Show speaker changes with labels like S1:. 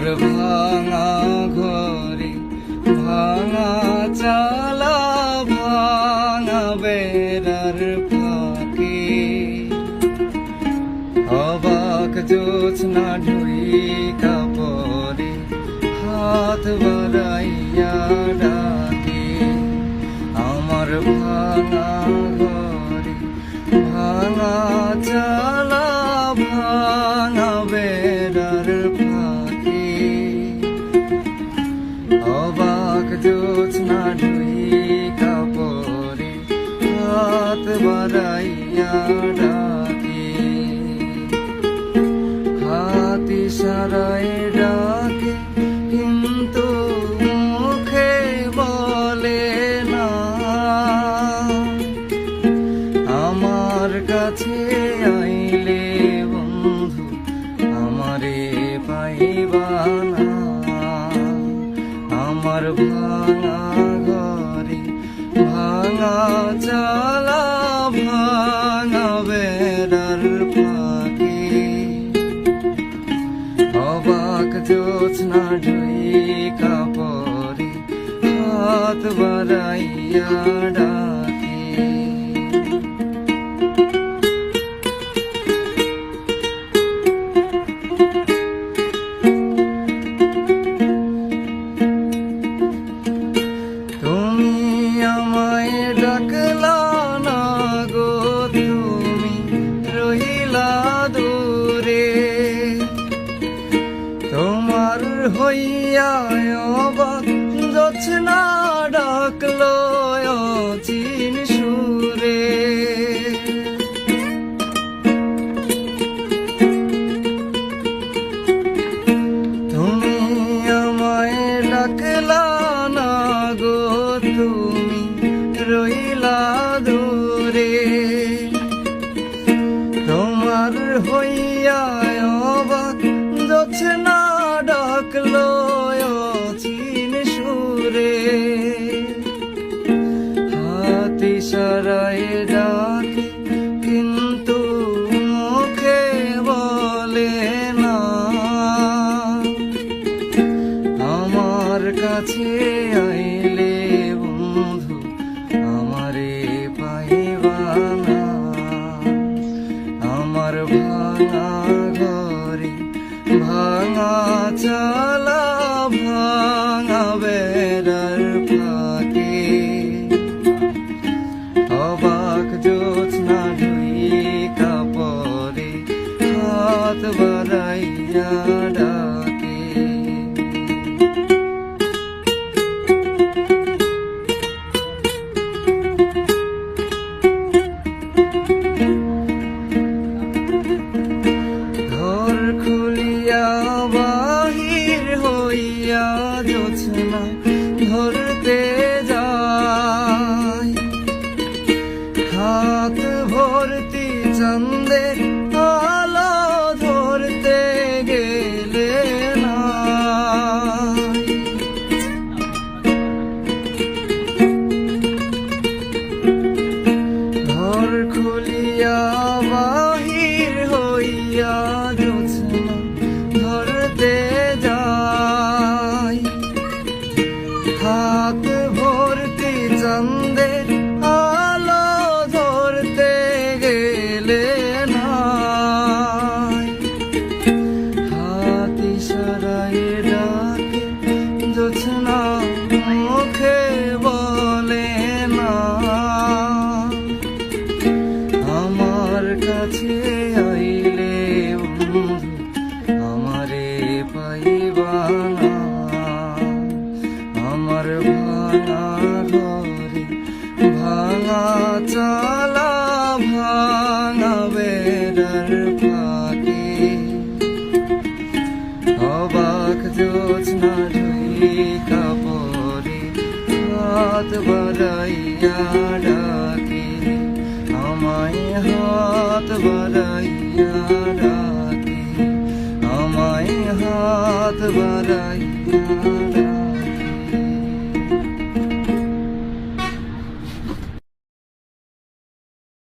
S1: আমার ভাঙা ঘরে ভাঙা চালা ভাঙা বেড়ার ফাঁকে অবাক জোছনা ঢুইকা পরে হাত বাড়াইয়া ডাকে আমার ভাঙা ঘরে ভাঙা চালা ভাঙা বেড়ার ফাঁকে অবাক জোছনা ঢুইকা পরে হাত বাড়াইয়া ডাকে হাত ইশারায় ডাকে কিন্তু মুখে বলে না আমার কাছে আইলে বন্ধু আমারে পাইবা না আমার ভাঙা ঘরে ভাঙা চালা ভাঙা বেড়ার ফাঁকে অবাক জোছনা ঢুইকা পরে হাত বাড়াইয়া ডাকে তুমি আমায় ডাকলা না গো তুমি রহিলা দূরে তোমার হইয়া অবাক জোছনা ডাকলো অচিন সুরে তুমি আমায় ডাকলা না গো তুমি রইলা দূরে তোমার হইয়া অবাক জোছনা ডাকলো অচিন সুরে হাত ইশারায় ডাকে কিন্তু মুখে বলে না আমার কাছে আইলে বন্ধু আমারে পাইবা না আমার ভাঙা ঘরে ভাঙা চালা ভাঙা বেড়ার ফাঁকে অবাক জোছনা ঢুইকা পরে হাত বাড়াইয়া ডাকে ঘর খুলিয়া বাহির হইয়া জোছনা ধরতে যায় হাত ভর্তি চাঁদের আলো ধরতে গেলে না ঘর খুলিয়া বাহির হইয়া জোছনা ধরতে যায় হাত ভর্তি চাঁদের আলো ধরতে গেলে না হাত ইশারায় ডাকে জোছনা মুখে বলে না আমার কাছে আইলে বন্ধু আমারে পাইবা না আমার ভাঙা ঘরে ভাঙা চালা ভাঙা বেড়ার ফাঁকে অবাক জোছনা ঢুইকা পরে হাত বাড়াইয়া ডাকে আমায় হাত বাড়াইয়া ডাকে আমায় হাত বাড়াইয়া